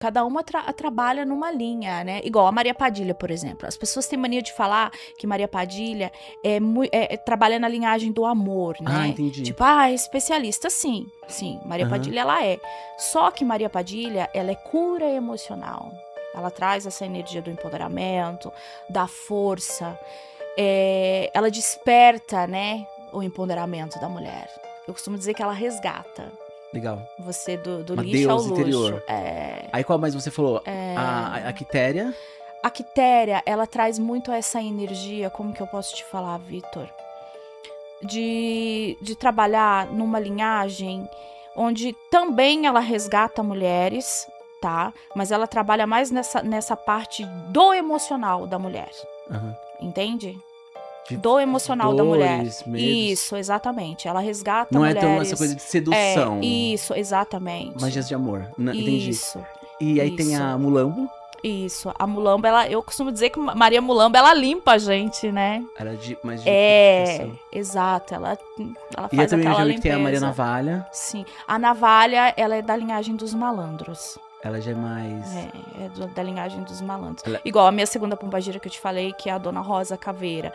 Cada uma trabalha numa linha, né? Igual a Maria Padilha, por exemplo. As pessoas têm mania de falar que Maria Padilha trabalha na linhagem do amor, Ah, né? entendi. Tipo, é especialista. Sim, Maria Aham. Padilha, ela é. Só que Maria Padilha, ela é cura emocional. Ela traz essa energia do empoderamento, da força. Ela desperta, né, o empoderamento da mulher. Eu costumo dizer que ela resgata Legal. você do Uma lixo ao deusa luxo. interior. Aí qual mais você falou? A Quitéria. A Quitéria, ela traz muito essa energia, como que eu posso te falar, Vitor? De trabalhar numa linhagem onde também ela resgata mulheres, tá? Mas ela trabalha mais nessa parte do emocional da mulher. Aham. Entende? De Do emocional da mulher. dores, medos. Isso, exatamente. Ela resgata Não é mulheres. tão essa coisa de sedução. Isso, exatamente. Magias de amor. Entendi. Isso. E aí tem a Mulambo. Isso. A Mulamba, eu costumo dizer que Maria Mulamba, ela limpa a gente, né? Era mais de purificação. Exato. Ela E faz eu também aquela já vi limpeza. que tem a Maria Navalha. Sim. A Navalha, ela é da linhagem dos malandros. Ela já é mais... Da linhagem dos malandros. Ela... Igual a minha segunda pombagira que eu te falei, que é a Dona Rosa Caveira.